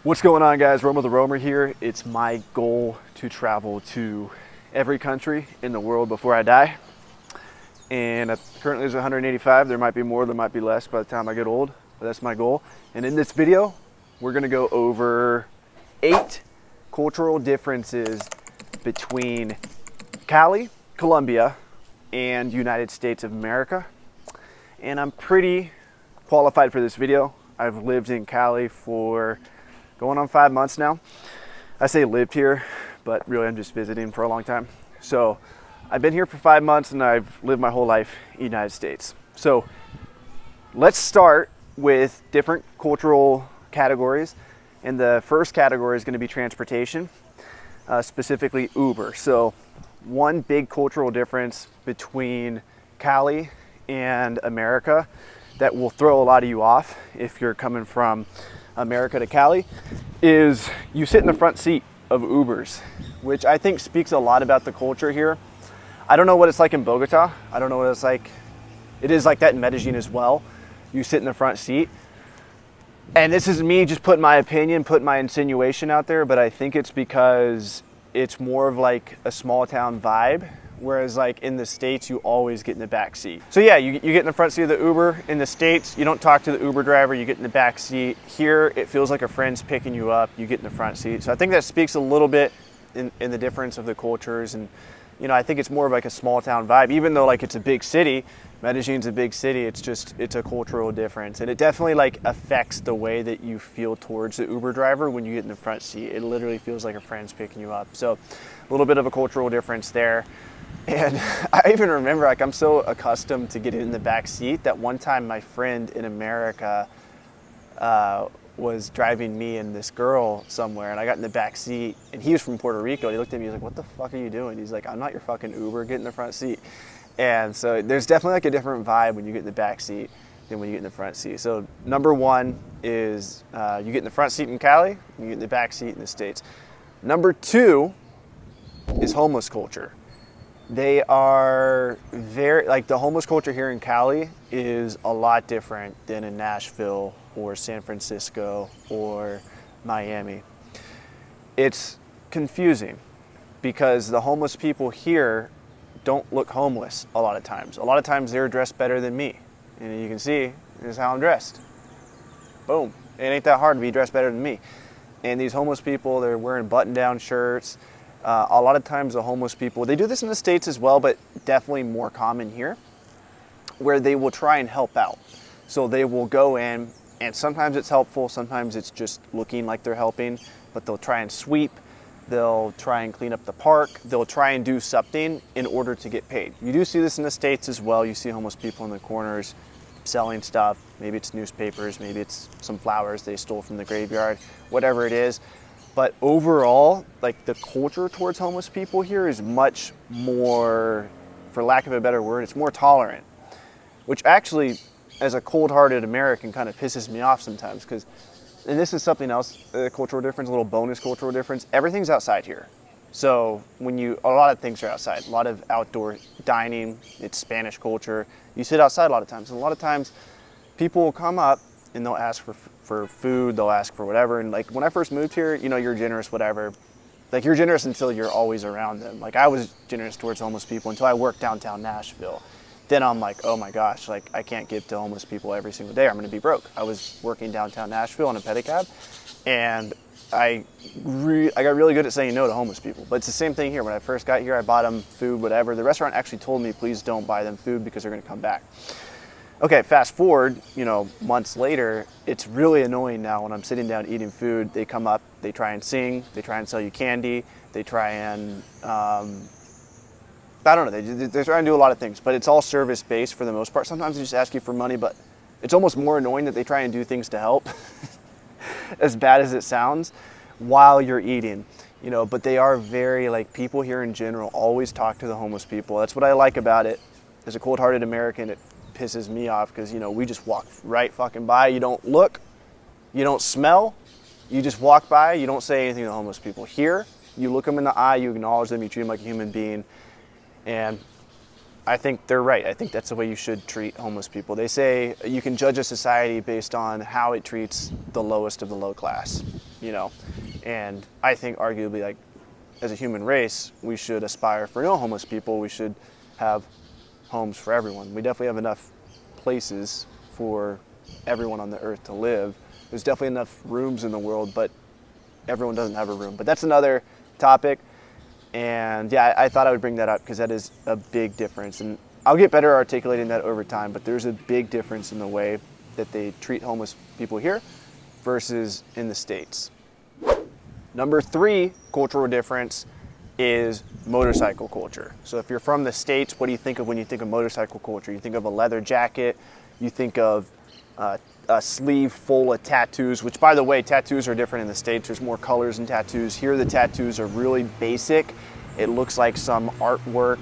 What's going on, guys? Roma the Roamer here. It's my goal to travel to every country in the world before I die. And currently there's 185. There might be more, there might be less by the time I get old, but that's my goal. And in this video, we're gonna go over 8 cultural differences between Cali, Colombia, and United States of America. And I'm pretty qualified for this video. I've lived in Cali for going on 5 months now. I say lived here, but really I'm just visiting for a long time. So I've been here for 5 months and I've lived my whole life in the United States. So let's start with different cultural categories. And the first category is going to be transportation, specifically Uber. So one big cultural difference between Cali and America that will throw a lot of you off if you're coming from America to Cali is you sit in the front seat of Ubers, which I think speaks a lot about the culture here. I don't know what it's like in Bogota. I don't know what it's like. It is like that in Medellin as well. You sit in the front seat. And this is me just putting my opinion, putting my insinuation out there, but I think it's because it's more of like a small town vibe. Whereas like in the States, you always get in the back seat. So yeah, you get in the front seat of the Uber. In the States, you don't talk to the Uber driver, you get in the back seat. Here, it feels like a friend's picking you up, you get in the front seat. So I think that speaks a little bit in the difference of the cultures. And you know, I think it's more of like a small town vibe, even though like it's a big city. Medellin's a big city, it's a cultural difference. And it definitely like affects the way that you feel towards the Uber driver when you get in the front seat. It literally feels like a friend's picking you up. So a little bit of a cultural difference there. And I even remember, like, I'm so accustomed to getting in the back seat that one time my friend in America was driving me and this girl somewhere, and I got in the back seat, and he was from Puerto Rico. And he looked at me, he was like, "What the fuck are you doing?" He's like, "I'm not your fucking Uber, get in the front seat." And so there's definitely like a different vibe when you get in the back seat than when you get in the front seat. So number one is you get in the front seat in Cali, you get in the back seat in the States. Number two is homeless culture. They are very, like the homeless culture here in Cali is a lot different than in Nashville or San Francisco or Miami. It's confusing because the homeless people here don't look homeless a lot of times. A lot of times they're dressed better than me. And you can see, this is how I'm dressed. Boom. It ain't that hard to be dressed better than me. And these homeless people, they're wearing button-down shirts. A lot of times the homeless people, they do this in the States as well, but definitely more common here, where they will try and help out. So they will go in, and sometimes it's helpful, sometimes it's just looking like they're helping, but they'll try and sweep, they'll try and clean up the park, they'll try and do something in order to get paid. You do see this in the States as well. You see homeless people in the corners selling stuff. Maybe it's newspapers, maybe it's some flowers they stole from the graveyard, whatever it is. But overall, like the culture towards homeless people here is much more, for lack of a better word, it's more tolerant, which actually, as a cold-hearted American, kind of pisses me off sometimes because, and this is something else, a cultural difference, a little bonus cultural difference, everything's outside here. So a lot of things are outside, a lot of outdoor dining, it's Spanish culture. You sit outside a lot of times, and a lot of times people will come up and they'll ask for food, they'll ask for whatever. And like when I first moved here, you know, you're generous, whatever. Like you're generous until you're always around them. Like I was generous towards homeless people until I worked downtown Nashville. Then I'm like, oh my gosh, like I can't give to homeless people every single day. I'm gonna be broke. I was working downtown Nashville on a pedicab, and I got really good at saying no to homeless people. But it's the same thing here. When I first got here, I bought them food, whatever. The restaurant actually told me, please don't buy them food because they're gonna come back. Okay, fast forward, you know, months later, it's really annoying now when I'm sitting down eating food. They come up, they try and sing, they try and sell you candy, they try and, I don't know, they try and do a lot of things, but it's all service-based for the most part. Sometimes they just ask you for money, but it's almost more annoying that they try and do things to help, as bad as it sounds, while you're eating. You know, but they are very, like, people here in general always talk to the homeless people. That's what I like about it. As a cold-hearted American, it pisses me off because, you know, we just walk right fucking by. You don't look, you don't smell, you just walk by, you don't say anything to the homeless people. Here, you look them in the eye, you acknowledge them, you treat them like a human being, and I think they're right. I think that's the way you should treat homeless people. They say you can judge a society based on how it treats the lowest of the low class, you know. And I think arguably, like, as a human race, we should aspire for no homeless people. We should have homes for everyone. We definitely have enough places for everyone on the earth to live. There's definitely enough rooms in the world, but everyone doesn't have a room. But that's another topic. And yeah, I thought I would bring that up because that is a big difference. And I'll get better at articulating that over time, but there's a big difference in the way that they treat homeless people here versus in the States. Number 3 cultural difference is motorcycle culture. So if you're from the States, what do you think of when you think of motorcycle culture? You think of a leather jacket, you think of a sleeve full of tattoos, which, by the way, tattoos are different in the States. There's more colors in tattoos. Here the tattoos are really basic. It looks like some artwork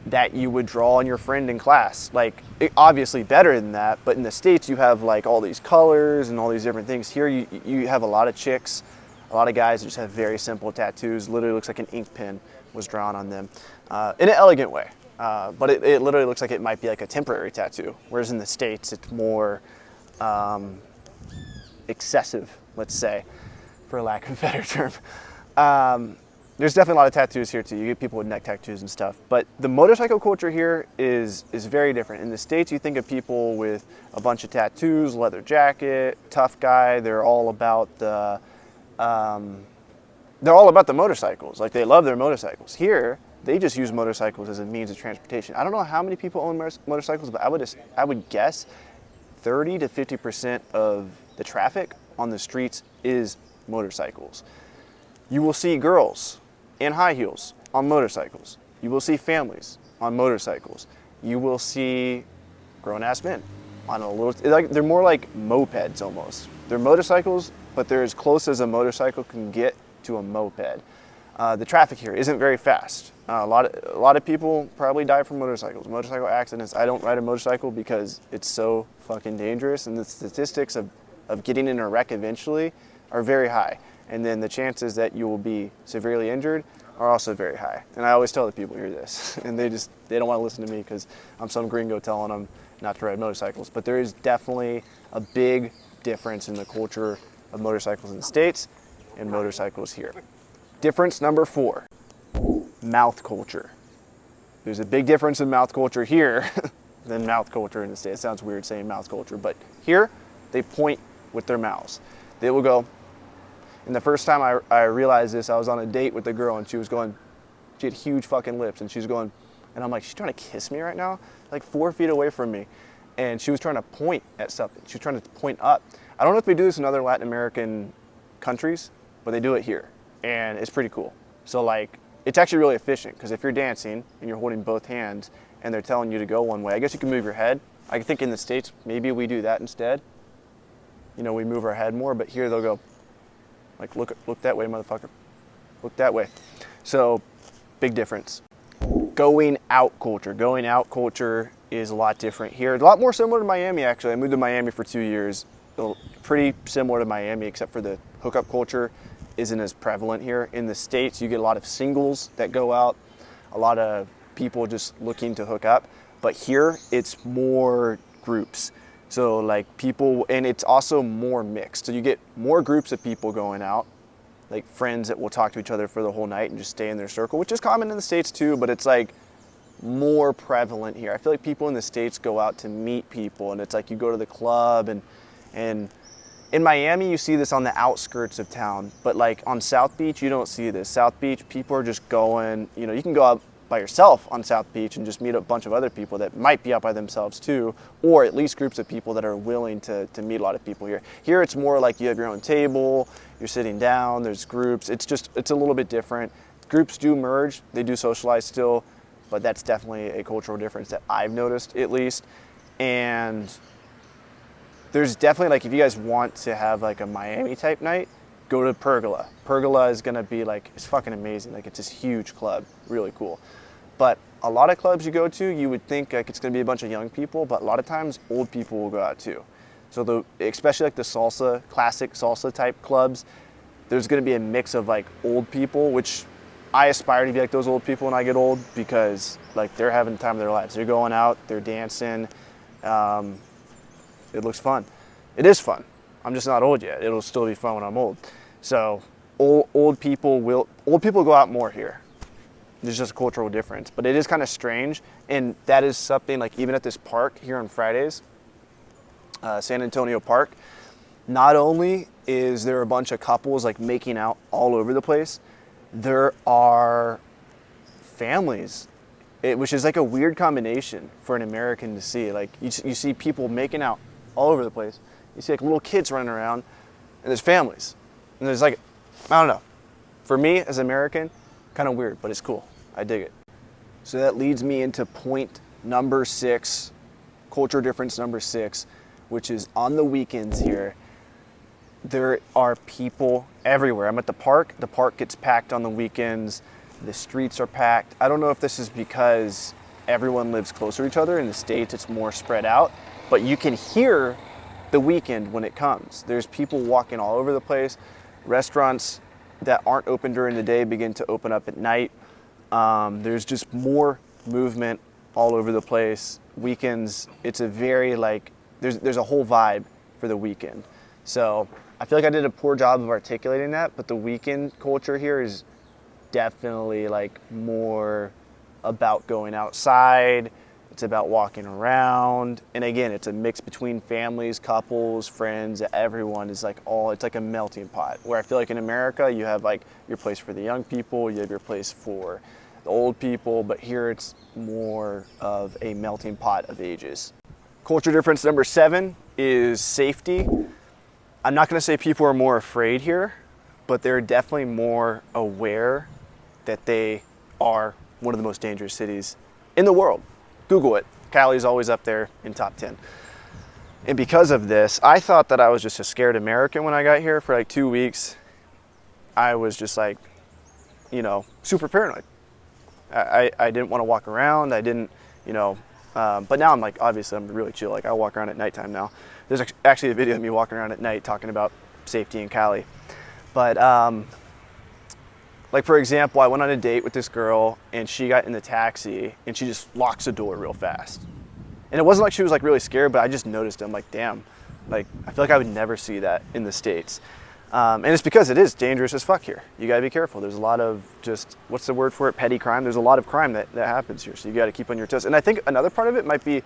that you would draw on your friend in class. Like, obviously better than that, but in the States you have like all these colors and all these different things. Here you have a lot of chicks, a lot of guys that just have very simple tattoos. Literally looks like an ink pen was drawn on them in an elegant way. But it literally looks like it might be like a temporary tattoo, whereas in the States it's more excessive, let's say, for lack of a better term. There's definitely a lot of tattoos here too. You get people with neck tattoos and stuff, but the motorcycle culture here is very different. In the States, you think of people with a bunch of tattoos, leather jacket, tough guy. They're all about the motorcycles. Like, they love their motorcycles. Here, they just use motorcycles as a means of transportation. I don't know how many people own motorcycles, but I would guess 30 to 50% of the traffic on the streets is motorcycles. You will see girls in high heels on motorcycles. You will see families on motorcycles. You will see grown-ass men on a little, like, they're more like mopeds almost. They're motorcycles, but they're as close as a motorcycle can get to a moped. The traffic here isn't very fast. A lot of people probably die from motorcycles, motorcycle accidents. I don't ride a motorcycle because it's so fucking dangerous, and the statistics of getting in a wreck eventually are very high. And then the chances that you will be severely injured are also very high. And I always tell the people here this, and they don't want to listen to me because I'm some gringo telling them not to ride motorcycles. But there is definitely a big difference in the culture of motorcycles in the States and motorcycles here. Difference number 4, mouth culture. There's a big difference in mouth culture here than mouth culture in the States. It sounds weird saying mouth culture, but here they point with their mouths. They will go. And the first time I realized this, I was on a date with a girl, and she had huge fucking lips, and she's going, and I'm like, she's trying to kiss me right now? Like 4 feet away from me. And she was trying to point at something. She was trying to point up. I don't know if they do this in other Latin American countries, but they do it here. And it's pretty cool. So, like, it's actually really efficient, because if you're dancing and you're holding both hands and they're telling you to go one way, I guess you can move your head. I think in the States, maybe we do that instead. You know, we move our head more, but here they'll go, like, look that way, motherfucker. Look that way. So, big difference. Going out culture. Going out culture is a lot different here. A lot more similar to Miami, actually. I moved to Miami for 2 years. Pretty similar to Miami, except for the hookup culture isn't as prevalent here. In the States, you get a lot of singles that go out, a lot of people just looking to hook up. But here, it's more groups. So, like, people, and it's also more mixed. So you get more groups of people going out, like friends that will talk to each other for the whole night and just stay in their circle, which is common in the States too, but it's like more prevalent here. I feel like people in the States go out to meet people, and it's like you go to the club, and in Miami you see this on the outskirts of town, but like on South Beach you don't see this. South Beach, people are just going, you know, you can go out by yourself on South Beach and just meet a bunch of other people that might be out by themselves too, or at least groups of people that are willing to meet a lot of people here. Here it's more like you have your own table, you're sitting down, there's groups. It's a little bit different. Groups do merge, they do socialize still, but that's definitely a cultural difference that I've noticed, at least. And there's definitely, like, if you guys want to have like a Miami type night, go to Pergola. Pergola is gonna be like, it's fucking amazing. Like, it's this huge club, really cool. But a lot of clubs you go to, you would think like it's gonna be a bunch of young people, but a lot of times old people will go out too. So especially like the salsa, classic salsa type clubs, there's gonna be a mix of like old people, which I aspire to be like those old people when I get old, because like they're having the time of their lives. They're going out, they're dancing. It looks fun. It is fun. I'm just not old yet. It'll still be fun when I'm old. So old people go out more here. There's just a cultural difference, but it is kind of strange. And that is something, like even at this park here on Fridays, San Antonio Park, not only is there a bunch of couples like making out all over the place, there are families, which is like a weird combination for an American to see. Like you see people making out all over the place. You see like little kids running around, and there's families. And there's like, I don't know. For me as an American, kind of weird, but it's cool. I dig it. So that leads me into point number 6, culture difference number 6, which is on the weekends here, there are people everywhere. I'm at the park. The park gets packed on the weekends. The streets are packed. I don't know if this is because everyone lives closer to each other. In the States, it's more spread out, but you can hear the weekend when it comes. There's people walking all over the place. Restaurants that aren't open during the day begin to open up at night. There's just more movement all over the place. Weekends, it's a very like, there's a whole vibe for the weekend. So I feel like I did a poor job of articulating that, but the weekend culture here is definitely like more about going outside. It's about walking around. And again, it's a mix between families, couples, friends, everyone is like it's like a melting pot. Where I feel like in America, you have like your place for the young people, you have your place for the old people, but here it's more of a melting pot of ages. Culture difference number 7 is safety. I'm not gonna say people are more afraid here, but they're definitely more aware that they are one of the most dangerous cities in the world. Google it. Cali's always up there in top 10. And because of this, I thought that I was just a scared American when I got here. For like 2 weeks, I was just like, super paranoid. I didn't want to walk around. I didn't, but now I'm like, obviously I'm really chill. Like I walk around at nighttime now. There's actually a video of me walking around at night talking about safety in Cali. But like for example, I went on a date with this girl and she got in the taxi and she just locks the door real fast. And it wasn't like she was like really scared, but I just noticed it. I'm like, damn, like I feel like I would never see that in the States. And it's because it is dangerous as fuck here. You gotta be careful. There's a lot of just, what's the word for it? Petty crime. There's a lot of crime that happens here. So you gotta keep on your toes. And I think another part of it might be,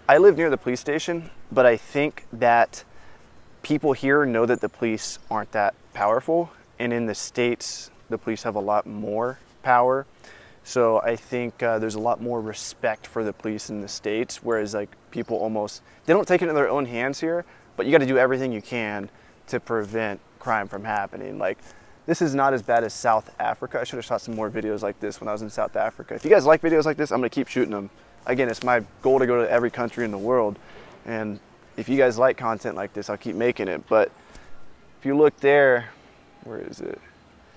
I live near the police station, but I think that people here know that the police aren't that powerful. And in the States, the police have a lot more power. So I think there's a lot more respect for the police in the States, whereas like people almost, they don't take it into their own hands here, but you gotta do everything you can to prevent crime from happening. Like this is not as bad as South Africa. I should have shot some more videos like this when I was in South Africa. If you guys like videos like this, I'm gonna keep shooting them. Again, it's my goal to go to every country in the world. And if you guys like content like this, I'll keep making it. But if you look there, where is it?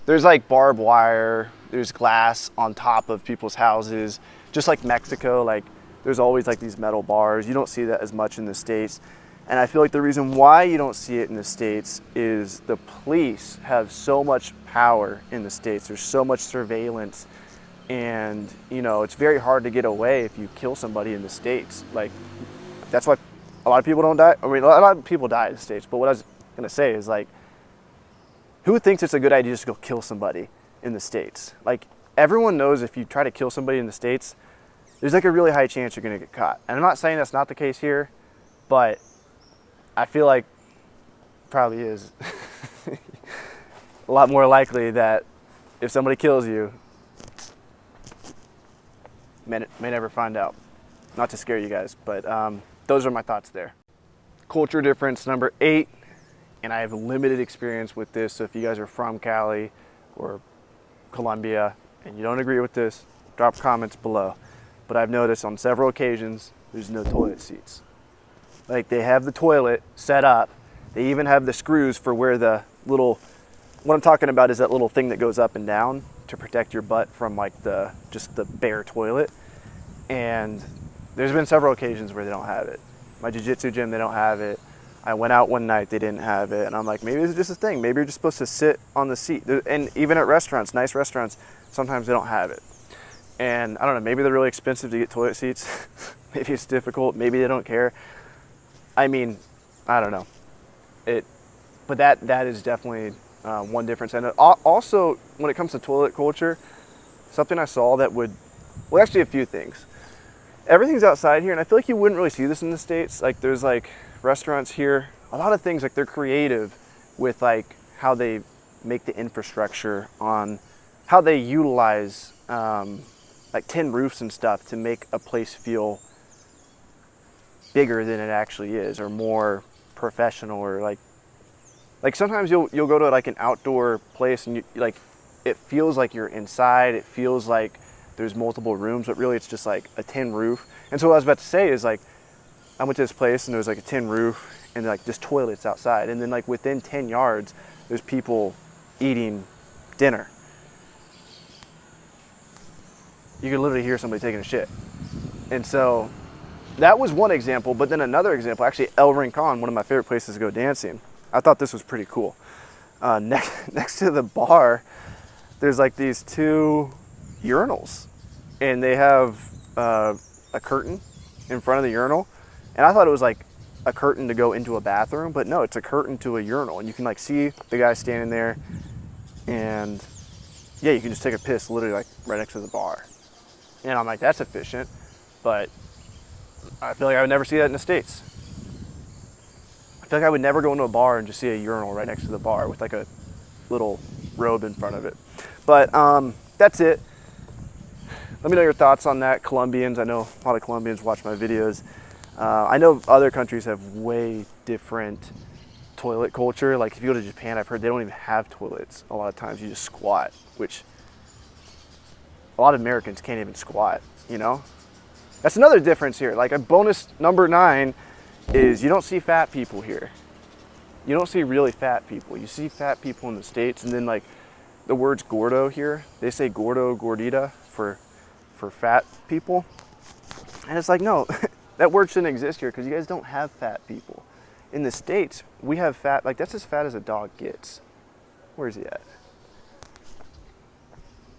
There's like barbed wire, there's glass on top of people's houses. Just like Mexico, like there's always like these metal bars. You don't see that as much in the States. And I feel like the reason why you don't see it in the States is the police have so much power in the States. There's so much surveillance. And, it's very hard to get away if you kill somebody in the States. Like, that's why a lot of people don't die. I mean, a lot of people die in the States. But what I was going to say is, like, who thinks it's a good idea just to go kill somebody in the States? Like, everyone knows if you try to kill somebody in the States, there's like a really high chance you're going to get caught. And I'm not saying that's not the case here, but I feel like probably is a lot more likely that if somebody kills you, may never find out. Not to scare you guys, but those are my thoughts there. Culture difference number 8, and I have limited experience with this, so if you guys are from Cali or Colombia and you don't agree with this, drop comments below. But I've noticed on several occasions there's no toilet seats. Like they have the toilet set up, they even have the screws for where the little, what I'm talking about is that little thing that goes up and down to protect your butt from like just the bare toilet. And there's been several occasions where they don't have it. My jiu-jitsu gym, they don't have it. I went out one night, they didn't have it, and I'm like, maybe it's just a thing. Maybe you're just supposed to sit on the seat. And even at restaurants, nice restaurants, sometimes they don't have it. And I don't know, maybe they're really expensive to get toilet seats. Maybe it's difficult. Maybe they don't care. I mean, I don't know. But that is definitely one difference. And also, when it comes to toilet culture, something I saw that would, well, actually a few things. Everything's outside here, and I feel like you wouldn't really see this in the States. Like, there's like restaurants here, a lot of things, like they're creative with like how they make the infrastructure, on how they utilize like tin roofs and stuff to make a place feel bigger than it actually is, or more professional, or like sometimes you'll go to like an outdoor place and like it feels like you're inside. It feels like there's multiple rooms, but really it's just like a tin roof. And so what I was about to say is, like, I went to this place and there was like a tin roof and like just toilets outside, and then like within 10 yards there's people eating dinner. You could literally hear somebody taking a shit. And so that was one example. But then another example, actually El Rincon, one of my favorite places to go dancing, I thought this was pretty cool. Next to the bar, there's like these two urinals, and they have a curtain in front of the urinal. And I thought it was like a curtain to go into a bathroom, but no, it's a curtain to a urinal, and you can like see the guy standing there, and yeah, you can just take a piss literally like right next to the bar. And I'm like, that's efficient, but I feel like I would never see that in the States. I feel like I would never go into a bar and just see a urinal right next to the bar with like a little robe in front of it. But that's it. Let me know your thoughts on that, Colombians. I know a lot of Colombians watch my videos. I know other countries have way different toilet culture. Like if you go to Japan, I've heard they don't even have toilets. A lot of times you just squat, which a lot of Americans can't even squat, you know? That's another difference here. Like a bonus number 9 is you don't see fat people here. You don't see really fat people. You see fat people in the States, and then like the words gordo here, they say gordo, gordita for fat people. And it's like, no, that word shouldn't exist here because you guys don't have fat people. In the States, we have fat, like that's as fat as a dog gets. Where is he at?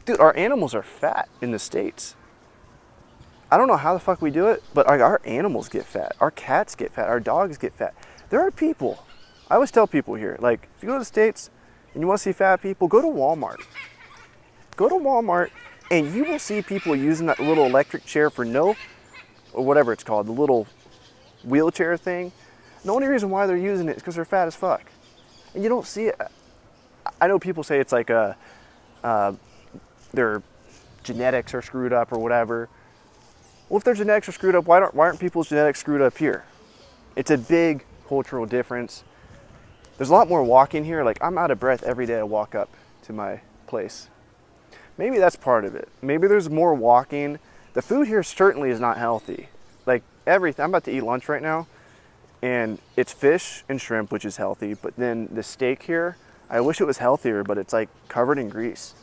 Dude, our animals are fat in the States. I don't know how the fuck we do it, but our animals get fat. Our cats get fat. Our dogs get fat. There are people. I always tell people here, like, if you go to the States and you want to see fat people, go to Walmart. Go to Walmart and you will see people using that little electric chair for or whatever it's called, the little wheelchair thing. The only reason why they're using it is because they're fat as fuck. And you don't see it. I know people say it's like their genetics are screwed up or whatever. Well, if their genetics are screwed up, why aren't people's genetics screwed up here? It's a big cultural difference. There's a lot more walking here. Like, I'm out of breath every day I walk up to my place. Maybe that's part of it. Maybe there's more walking. The food here certainly is not healthy. Like everything, I'm about to eat lunch right now, and it's fish and shrimp, which is healthy. But then the steak here, I wish it was healthier, but it's like covered in grease.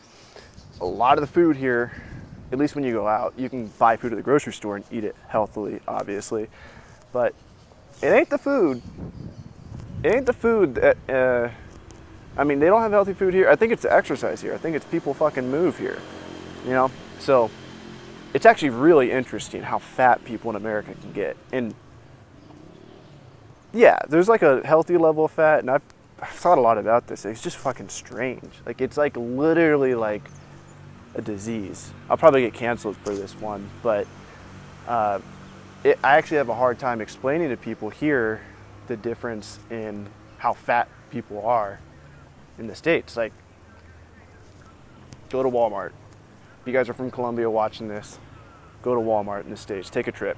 A lot of the food here, at least when you go out, you can buy food at the grocery store and eat it healthily, obviously. But it ain't the food. It ain't the food that, I mean, they don't have healthy food here. I think it's the exercise here. I think it's people fucking move here, you know? So it's actually really interesting how fat people in America can get. And yeah, there's like a healthy level of fat, and I've thought a lot about this. It's just fucking strange. Like, it's like literally like a disease. I'll probably get canceled for this one, but I actually have a hard time explaining to people here the difference in how fat people are in the States. Like, go to Walmart. If you guys are from Colombia watching this, go to Walmart in the States. Take a trip.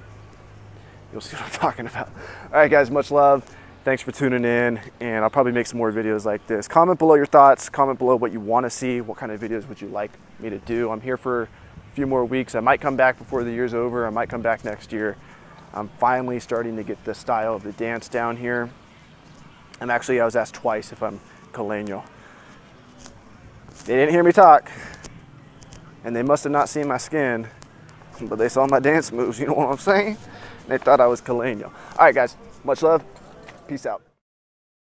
You'll see what I'm talking about. All right, guys, much love. Thanks for tuning in, and I'll probably make some more videos like this. Comment below your thoughts. Comment below what you want to see. What kind of videos would you like me to do? I'm here for a few more weeks. I might come back before the year's over. I might come back next year. I'm finally starting to get the style of the dance down here. And actually, I was asked twice if I'm Caleño. They didn't hear me talk, and they must have not seen my skin, but they saw my dance moves, you know what I'm saying? They thought I was Caleño. All right, guys, much love. Peace out.